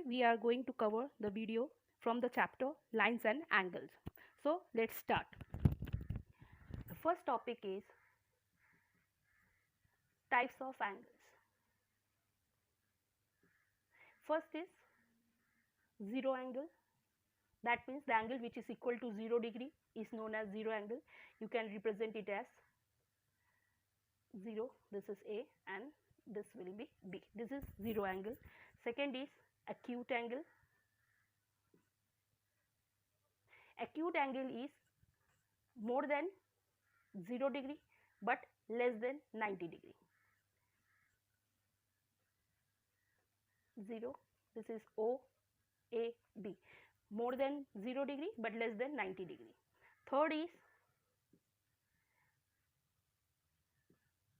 we are going to cover the video from the chapter Lines and Angles. So let's start. The first topic is types of angles. First is zero angle. That means the angle which is equal to 0 degree is known as zero angle. You can represent it as 0. This is A and this will be B. This is zero angle. Second is acute angle. Acute angle is more than 0 degree but less than 90 degree. 0, this is O, A, B. More than 0 degree but less than 90 degree. Third is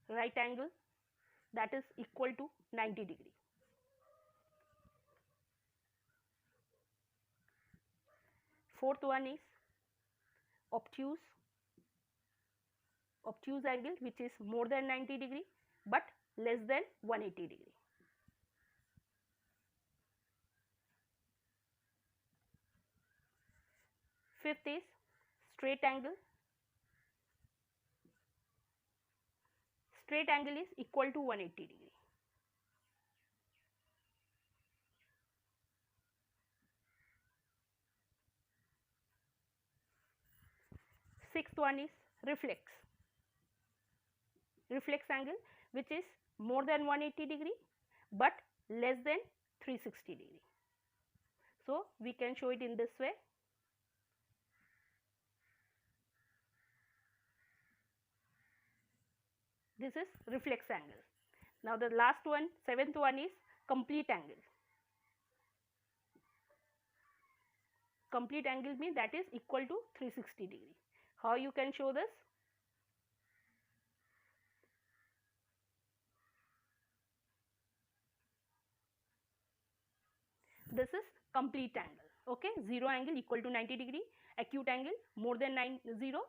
right angle, that is equal to 90 degree. Fourth one is obtuse angle, which is more than 90 degree but less than 180 degree. Fifth is straight angle. Straight angle is equal to 180 degree. Sixth one is reflex angle, which is more than 180 degree but less than 360 degree. So we can show it in this way. This is reflex angle. Now the last one, seventh one is complete angle. Complete angle means that is equal to 360 degree. How you can show this? This is complete angle. Okay, zero angle equal to 90 degree, acute angle more than 0,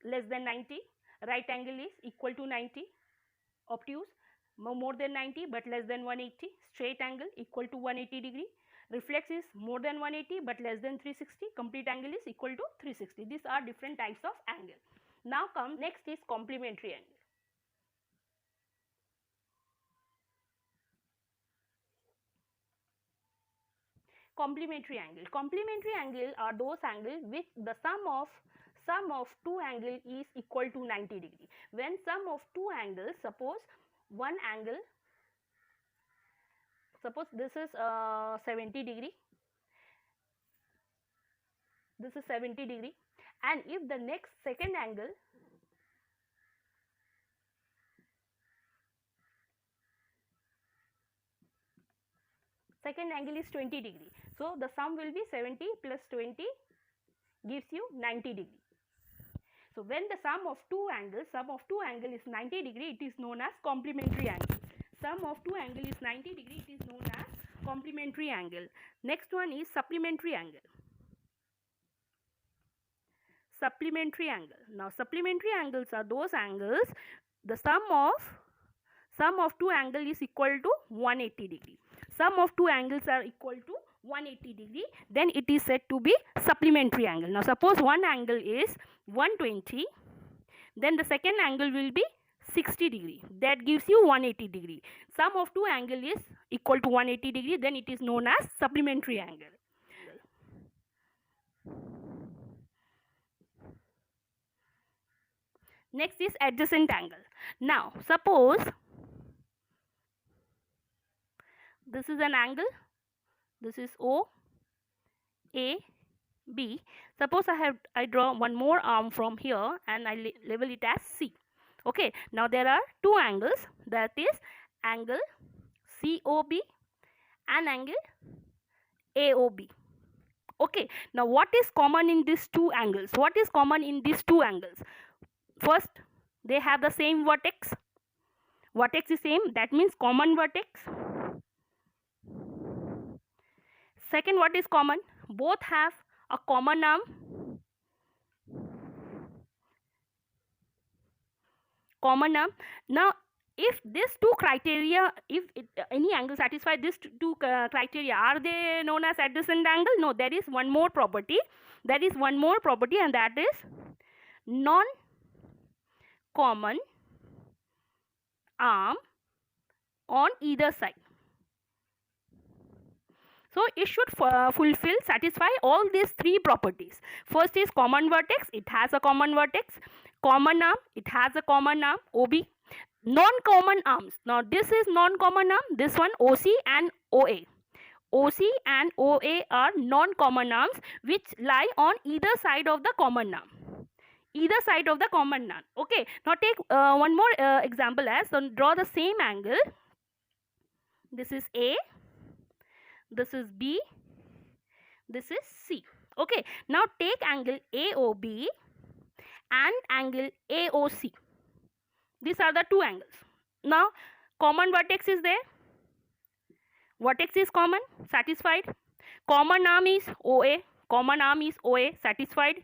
less than 90, right angle is equal to 90, obtuse more than 90 but less than 180, straight angle equal to 180 degree, reflex is more than 180 but less than 360, complete angle is equal to 360. These are different types of angle. Now come next is complementary angle. Complementary angle are those angles which the sum of two angles is equal to 90 degree. When sum of two angles, suppose one angle, suppose this is 70 degree, this is 70 degree, and if the next second angle is 20 degree, so the sum will be 70 plus 20 gives you 90 degree. So when the sum of two angles is 90 degree, it is known as complementary angle. Sum of two angle is 90 degree, it is known as complementary angle. Next one is supplementary angle. Supplementary angle. Now supplementary angles are those angles the sum of two angle is equal to 180 degree. Sum of two angles are equal to 180 degree, then it is said to be supplementary angle. Now suppose one angle is 120, then the second angle will be 60 degree, that gives you 180 degree. Sum of two angle is equal to 180 degree, then it is known as supplementary angle. Next is adjacent angle. Now suppose this is an angle, this is O, A, B. Suppose I draw one more arm from here and I label it as C. Okay, now there are two angles, that is angle COB and angle AOB. Okay, now what is common in these two angles? First, they have the same vertex. Vertex is same, that means common vertex. Second, what is common? Both have a common arm. Now if these two criteria, if any angle satisfy these two criteria, are they known as adjacent angle? No, there is one more property. There is one more property, and that is non-common arm on either side. So it should satisfy all these three properties. First is common vertex, it has a common vertex. Common arm, it has a common arm, OB. Non-common arms, now this is non-common arm, this one OC and OA. OC and OA are non-common arms which lie on either side of the common arm. Either side of the common arm. Okay, now take one more example as, so draw the same angle. This is A, this is B, this is C. Okay, now take angle AOB and angle AOC. These are the two angles. Now common vertex is there, vertex is common, satisfied. Common arm is OA, common arm is OA, satisfied.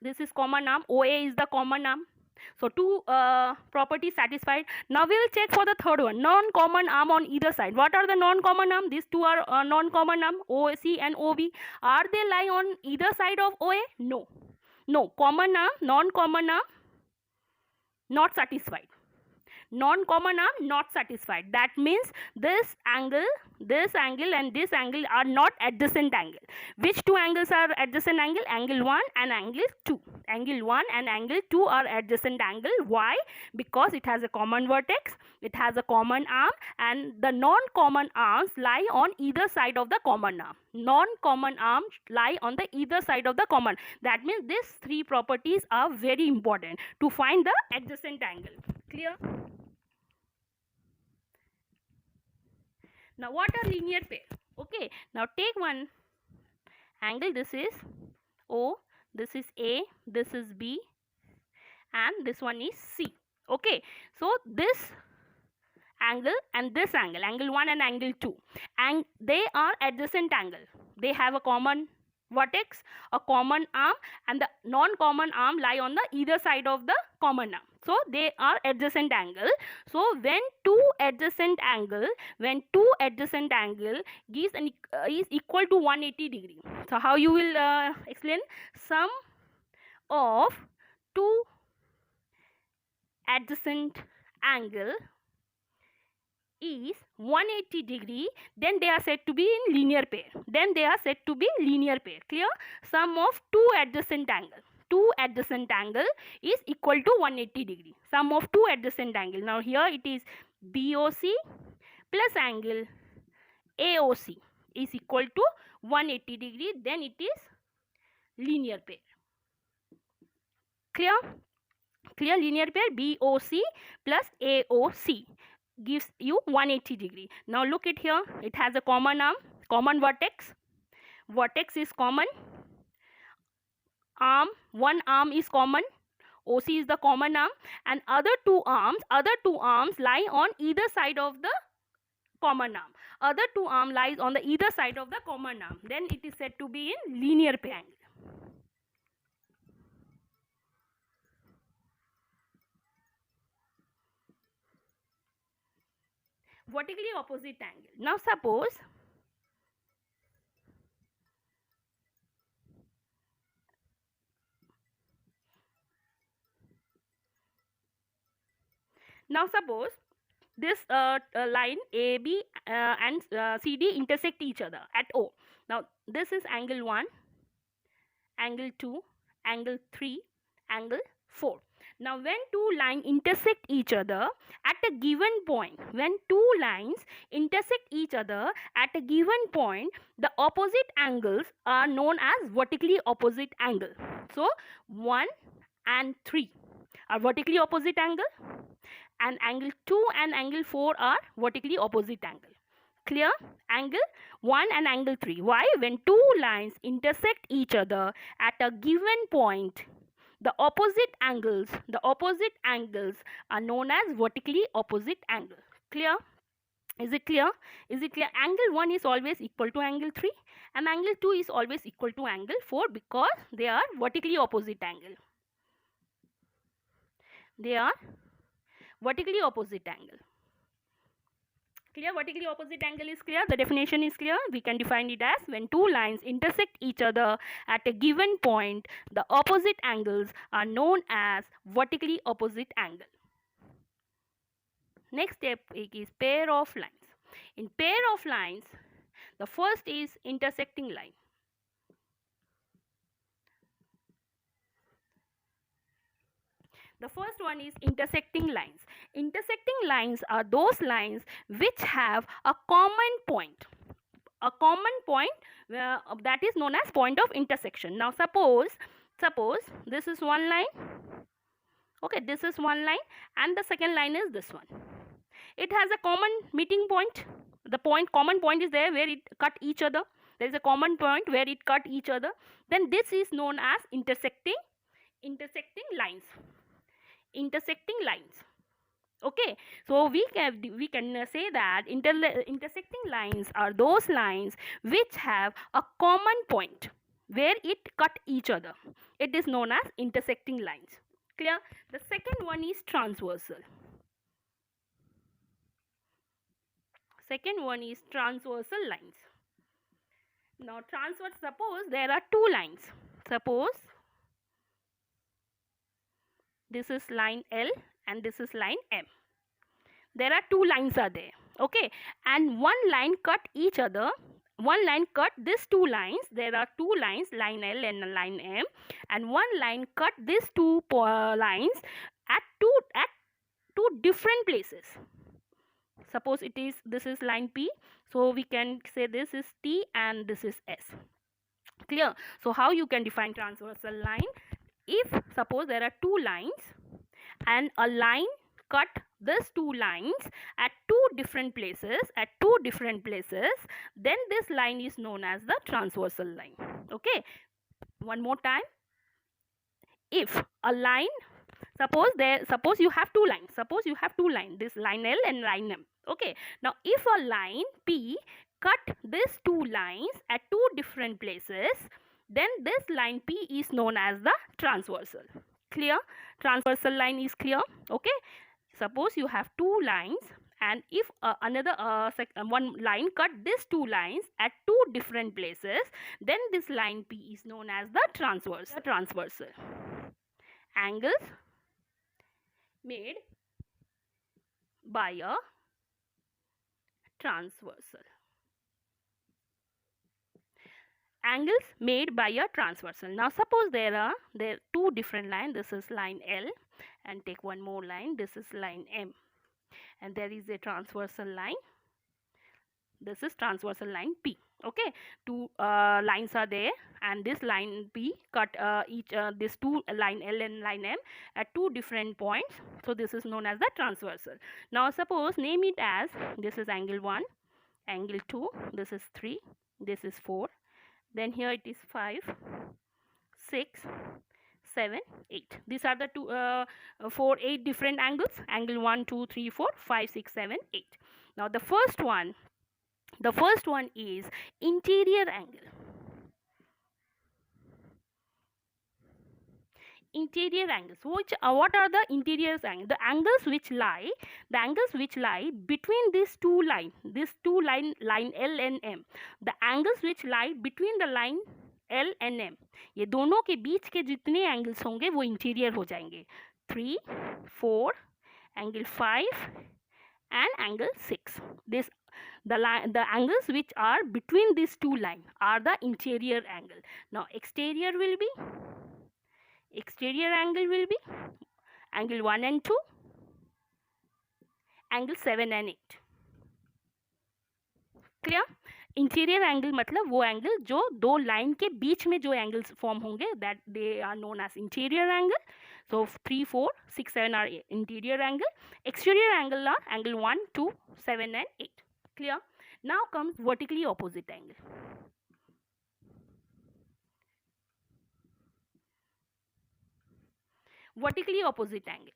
This is common arm, OA is the common arm. So two properties satisfied. Now we will check for the third one, non-common arm on either side. What are the non-common arm? These two are non-common arm, OC and OB. Are they lie on either side of OA? No. No, common arm, non-common arm, not satisfied. Non-common arm not satisfied. That means this angle and this angle are not adjacent angle. Which two angles are adjacent angle? Angle 1 and angle 2. Angle 1 and angle 2 are adjacent angle. Why? Because it has a common vertex, it has a common arm, and the non-common arms lie on either side of the common arm. Non-common arms lie on the either side of the common. That means these three properties are very important to find the adjacent angle. Clear? Now what are linear pair? Okay, now take one angle, this is O, this is A, this is B, and this one is C. Okay, so this angle and this angle, angle 1 and angle 2, and they are adjacent angle. They have a common vertex, a common arm, and the non-common arm lie on the either side of the common arm. So they are adjacent angle. So when two adjacent angle gives an is equal to 180 degree. So how you will explain? Sum of two adjacent angle is 180 degree, then they are said to be in linear pair. Clear? Sum of two adjacent angle is equal to 180 degree. Sum of two adjacent angle. Now here it is BOC plus angle AOC is equal to 180 degree, then it is linear pair. Clear? Linear pair BOC plus AOC gives you 180 degree. Now look at here, it has a common arm, common vertex is common, one arm is common, OC is the common arm, and other two arms lie on either side of the common arm. Other two arm lies on the either side of the common arm. Then it is said to be in linear pair angle. Vertically opposite angle. Now suppose this line AB and CD intersect each other at O. Now this is angle 1, angle 2, angle 3, angle 4. Now when two lines intersect each other at a given point, the opposite angles are known as vertically opposite angle. So 1 and 3 are vertically opposite angle, and angle 2 and angle 4 are vertically opposite angle. Clear? Angle 1 and angle 3. Why? When two lines intersect each other at a given point, the opposite angles are known as vertically opposite angle. Clear? Is it clear? Angle 1 is always equal to angle 3 and angle 2 is always equal to angle 4 because they are vertically opposite angle. They are vertically opposite angle. Clear? Vertically opposite angle is clear. The definition is clear. We can define it as when two lines intersect each other at a given point, the opposite angles are known as vertically opposite angle. Next step is pair of lines. In pair of lines, the first is intersecting line. The first one is intersecting lines. Intersecting lines are those lines which have a common point. A common point that is known as point of intersection. Now suppose this is one line. Okay, this is one line and the second line is this one. It has a common meeting point. The common point is there where it cut each other. There is a common point where it cut each other. Then this is known as intersecting lines. Intersecting lines. Okay, so we can say that intersecting lines are those lines which have a common point where it cut each other. It is known as intersecting lines. Clear? The second one is transversal. Second one is transversal lines. Now transverse, suppose there are two lines. Suppose this is line L and this is line M. There are two lines are there. Okay, and one line cut each other. One line cut these two lines. There are two lines, line L and line M, and one line cut these two lines at two different places. Suppose this is line P, so we can say this is T and this is S. Clear? So how you can define transversal line? If suppose there are two lines and a line cut these two lines at two different places, then this line is known as the transversal line. Okay, one more time. If a line, suppose you have two lines, this line L and line M. Okay, now if a line P cut these two lines at two different places, then this line P is known as the transversal. Clear? Transversal line is clear. Okay, suppose you have two lines and if one line cut these two lines at two different places, then this line P is known as the transversal. Angles made by a transversal. Angles made by a transversal. Now suppose there are two different lines. This is line L and take one more line. This is line M and there is a transversal line. This is transversal line P. Okay, two lines are there and this line P cut these two line L and line M at two different points. So this is known as the transversal. Now suppose name it as, this is angle 1, angle 2, this is 3, this is 4, then here it is 5, 6, 7, 8. These are the 8 different angles. Angle 1, 2, 3, 4, 5, 6, 7, 8. Now the first one is interior angle. Interior angles. What are the interior angles? The angles which lie between these two lines, line L and M. The angles which lie between the line L and M. ये दोनों के बीच के जितने angles होंगे वो interior हो जाएंगे. 3, 4, angle 5 and angle 6. The angles which are between these two lines are the interior angle. Now exterior angle will be angle 1 and 2, angle 7 and 8. Clear? Interior angle मतलब वो एंगल जो दो लाइन के बीच में जो एंगल्स फॉर्म होंगे, that they are known as interior angle. So 3, 4, 6, 7 are interior angle. Exterior angle are angle 1, 2, 7 and 8. Clear? Now comes vertically opposite angle. Vertically opposite angle.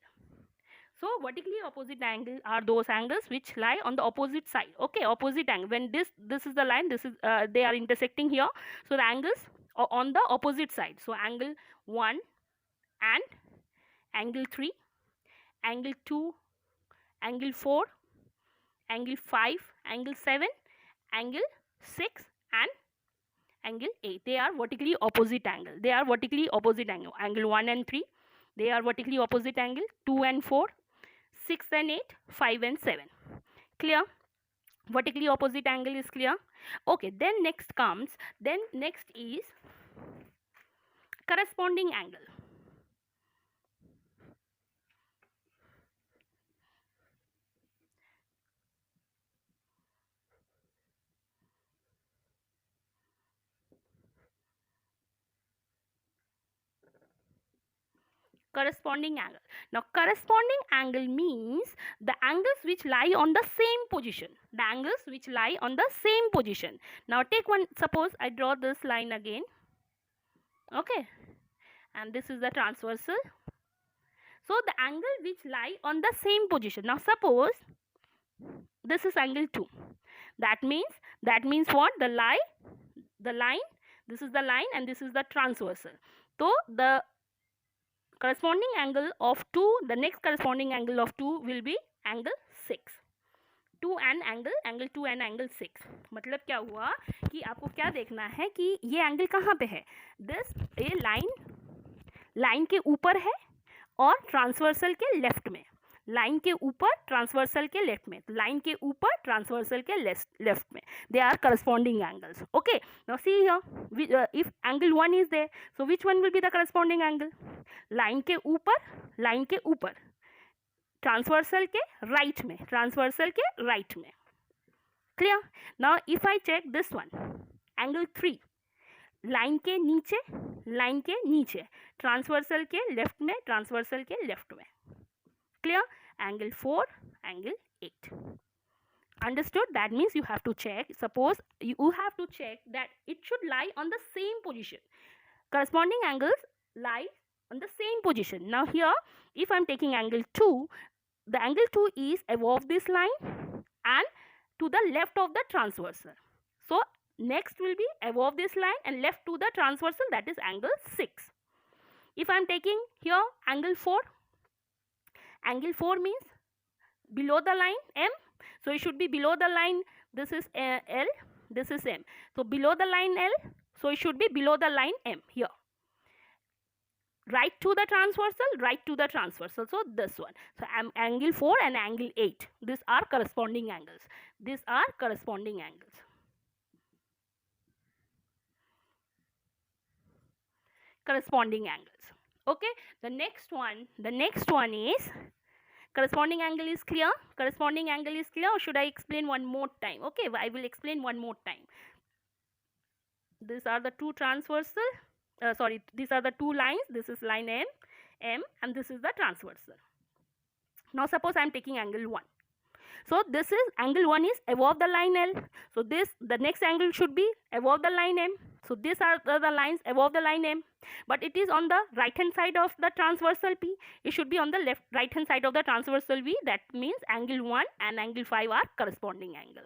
So vertically opposite angle are those angles which lie on the opposite side. Okay, opposite angle. When this is the line, this is they are intersecting here. So the angles are on the opposite side. So angle 1 and angle 3 angle 2, angle 4, angle 5, angle 7, angle 6 and angle 8. They are vertically opposite angle. They are vertically opposite angle. Angle 1 and 3, they are vertically opposite angle. 2 and 4, 6 and 8, 5 and 7. Clear? Vertically opposite angle is clear. Okay, then next is corresponding angle. Corresponding angle. Now corresponding angle means the angles which lie on the same position. The angles which lie on the same position. Now take one, suppose I draw this line again. Okay, and this is the transversal. So the angle which lie on the same position. Now suppose this is angle 2. That means what? The line, this is the line and this is the transversal. So the corresponding angle of 2, the next corresponding angle of 2 will be angle 6. 2 and angle 2 and angle 6. मतलब क्या हुआ कि आपको क्या देखना है कि ये एंगल कहाँ पे है. ये लाइन के ऊपर है और ट्रांसवर्सल के लेफ्ट में. लाइन के ऊपर ट्रांसवर्सल के लेफ्ट में. लाइन के ऊपर ट्रांसवर्सल के लेफ्ट में. They are corresponding angles. Okay, now see here, if angle 1 is there, so which one will be the corresponding angle? Line के ऊपर ट्रांसवर्सल के राइट में. ट्रांसवर्सल के राइट में. Clear? Now if I check this one, angle 3, line के नीचे transversal के left में. ट्रांसवर्सल के लेफ्ट में. Clear? Angle 4, angle 8. Understood? That means you have to check. Suppose you have to check that it should lie on the same position. Corresponding angles lie on the same position. Now here, if I am taking angle 2, the angle 2 is above this line and to the left of the transversal. So next will be above this line and left to the transversal, that is angle 6. If I am taking here angle 4, angle 4 means below the line M, so it should be below the line. This is L, this is M, so below the line L, so it should be below the line M here. Right to the transversal, so this one. So angle 4 and angle 8, these are corresponding angles. Corresponding angles. Okay, the next one is corresponding angle is clear. Corresponding angle is clear, or should I explain one more time? Okay, I will explain one more time. These are the two transversal, these are the two lines. This is line M and this is the transversal. Now suppose I am taking angle 1. So this is angle 1 is above the line L. So the next angle should be above the line M. So these are the lines above the line M, but it is on the right hand side of the transversal P. It should be on the right hand side of the transversal V. That means angle 1 and angle 5 are corresponding angle.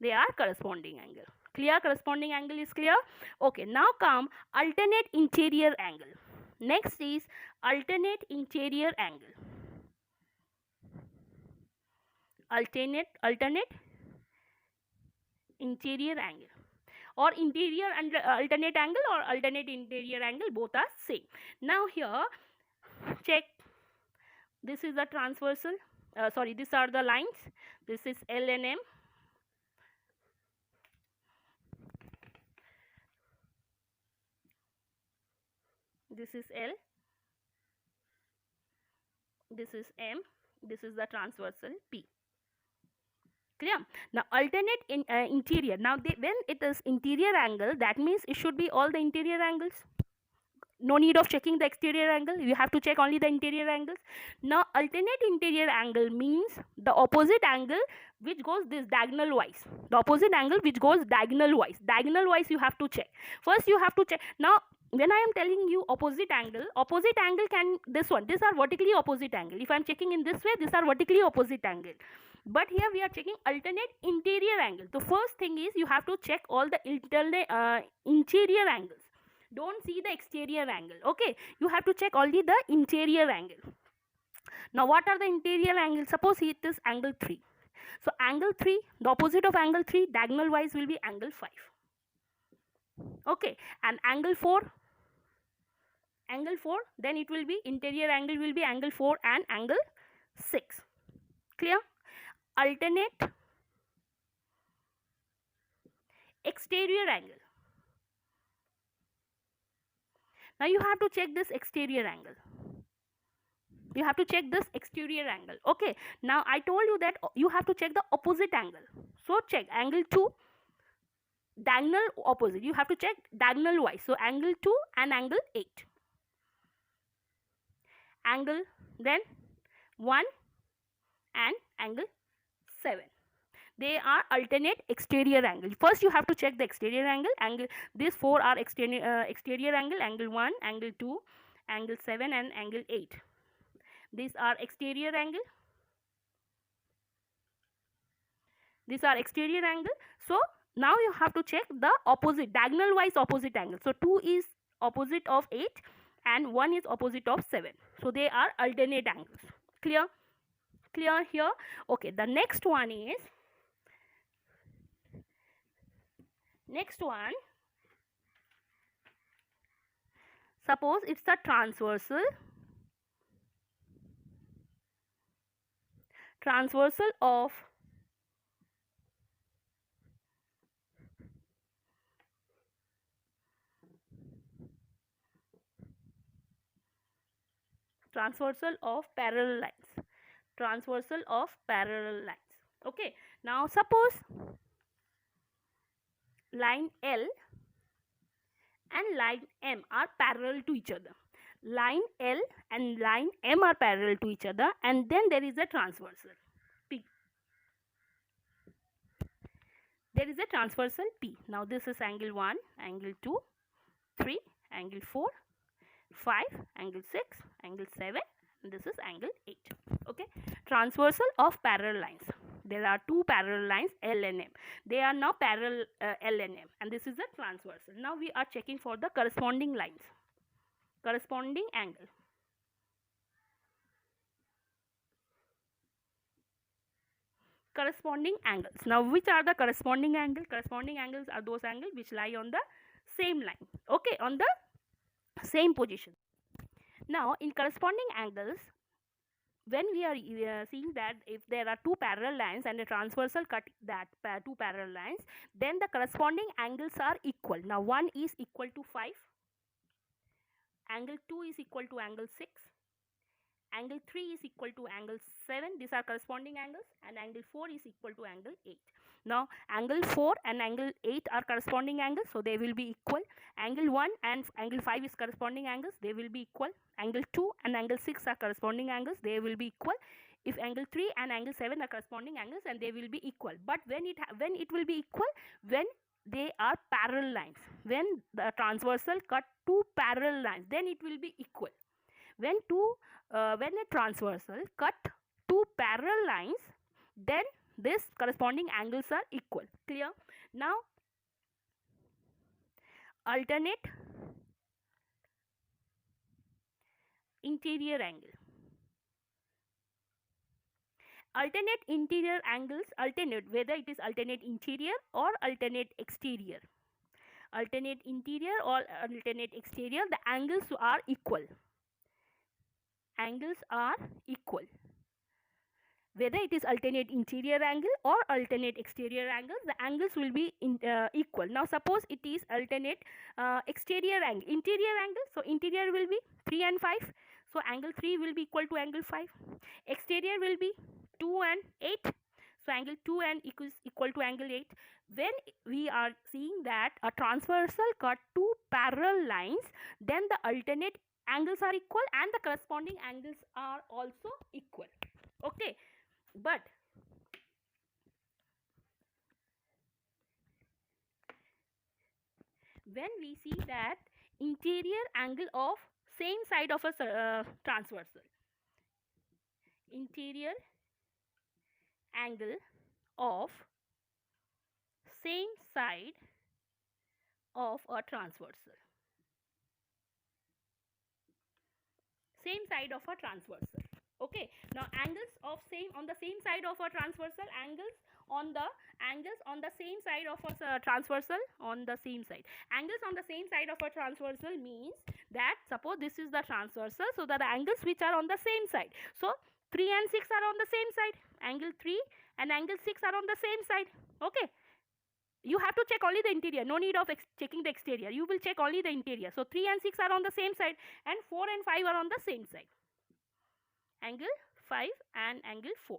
They are corresponding angle. Clear? Corresponding angle is clear. Okay, now come alternate interior angle. Next is alternate interior angle. Alternate interior angle, or interior and alternate angle, or alternate interior angle, both are same. Now here check, this is the transversal, these are the lines. This is L and M. This is L, this is M, this is the transversal P. Clear? Now alternate interior. Now when it is interior angle, that means it should be all the interior angles. No need of checking the exterior angle. You have to check only the interior angles. Now alternate interior angle means the opposite angle which goes this diagonal wise. The opposite angle which goes diagonal wise. Diagonal wise you have to check. First you have to check. Now when I am telling you opposite angle can this one. These are vertically opposite angle. If I am checking in this way, these are vertically opposite angle. But here we are checking alternate interior angle. The first thing is you have to check all the interior angles. Don't see the exterior angle. Okay, you have to check only the interior angle. Now what are the interior angles? Suppose it is angle 3. So angle 3, the opposite of angle 3 diagonal wise will be angle 5. Okay, and angle 4, then it will be interior angle will be angle 4 and angle 6. Clear? Alternate exterior angle. Now you have to check this exterior angle. You have to check this exterior angle. Okay, now I told you that you have to check the opposite angle. So check angle 2, diagonal opposite. You have to check diagonal wise. So angle 2 and angle 8. Angle then 1 and angle 7. They are alternate exterior angle. First you have to check the exterior angle. These 4 are exterior angle. Angle 1, angle 2, angle 7 and angle 8. These are exterior angle. These are exterior angle. So now you have to check the opposite, diagonal wise opposite angle. So 2 is opposite of 8 and 1 is opposite of 7. So they are alternate angles. Clear? Clear here? Okay, the next one, suppose it's a transversal of parallel lines. Okay, now suppose line L and line M are parallel to each other. Line L and line M are parallel to each other, and then there is a transversal P. There is a transversal P. Now this is angle 1, angle 2, 3, angle 4, 5, angle 6, angle 7, and this is angle 8. Okay, transversal of parallel lines. There are 2 parallel lines L and M. They are now parallel L and M, and this is a transversal. Now we are checking for the corresponding lines, corresponding angle. Corresponding angles. Now which are the corresponding angles? Corresponding angles are those angles which lie on the same line. Okay, on the same position. Now in corresponding angles, when we are seeing that if there are 2 parallel lines and a transversal cut that 2 parallel lines, then the corresponding angles are equal. Now 1 is equal to 5, angle 2 is equal to angle 6, angle 3 is equal to angle 7. These are corresponding angles, and angle 4 is equal to angle 8. Now angle 4 and angle 8 are corresponding angles, so they will be equal. Angle 1 and angle 5 is corresponding angles, they will be equal. Angle 2 and angle 6 are corresponding angles, they will be equal. If angle 3 and angle 7 are corresponding angles, and they will be equal. But when it will be equal, when they are parallel lines. When the transversal cut 2 parallel lines, then it will be equal. When a transversal cut 2 parallel lines, then this corresponding angles are equal. Clear? Now alternate interior angle. Alternate interior angles, whether it is alternate interior or alternate exterior. Alternate interior or alternate exterior, the angles are equal. Angles are equal. Whether it is alternate interior angle or alternate exterior angle, the angles will be equal. Now suppose it is alternate exterior angle, interior angle, so interior will be 3 and 5, so angle 3 will be equal to angle 5. Exterior will be 2 and 8, so angle 2 and equal to angle 8. When we are seeing that a transversal cut 2 parallel lines, then the alternate angles are equal and the corresponding angles are also equal. Okay, but when we see that interior angle of same side of a transversal, interior angle of same side of a transversal, same side of a transversal. Okay, now angles on the same side of a transversal, angles on the same side of a transversal, on the same side. Angles on the same side of a transversal means that suppose this is the transversal, so that the angles which are on the same side. So 3 and 6 are on the same side. Angle 3 and angle 6 are on the same side. Okay, you have to check only the interior, no need of checking the exterior. You will check only the interior. So 3 and 6 are on the same side, and 4 and 5 are on the same side. Angle 5 and angle 4.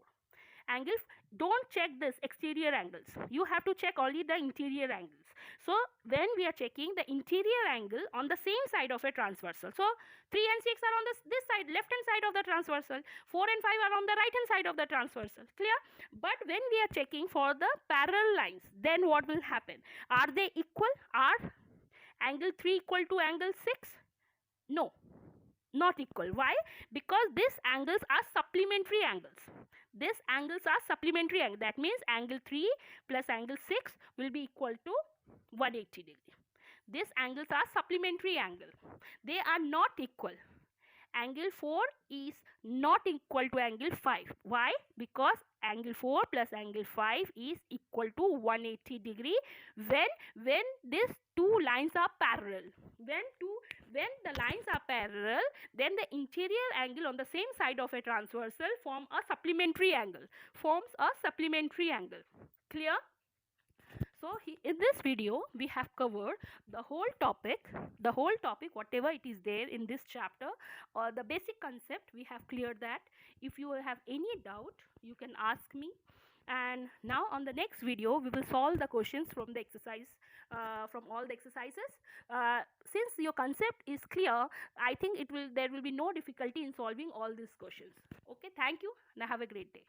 Don't check this exterior angles, you have to check only the interior angles. So when we are checking the interior angle on the same side of a transversal, so 3 and 6 are on this side, left hand side of the transversal, 4 and 5 are on the right hand side of the transversal. Clear? But when we are checking for the parallel lines, then what will happen? Are they equal? Are angle 3 equal to angle 6? No, not equal. Why? Because these angles are supplementary angles. These angles are supplementary angles. That means angle 3 plus angle 6 will be equal to 180 degree. These angles are supplementary angle. They are not equal. Angle 4 is not equal to angle 5. Why? Because angle 4 plus angle 5 is equal to 180 degree when these two lines are parallel. When the lines are parallel, then the interior angle on the same side of a transversal forms a supplementary angle. Clear? So in this video we have covered the whole topic whatever it is there in this chapter, or the basic concept we have cleared that. If you have any doubt, you can ask me. And now on the next video we will solve the questions from the exercise, from all the exercises. Since your concept is clear, I think there will be no difficulty in solving all these questions. Okay, thank you and have a great day.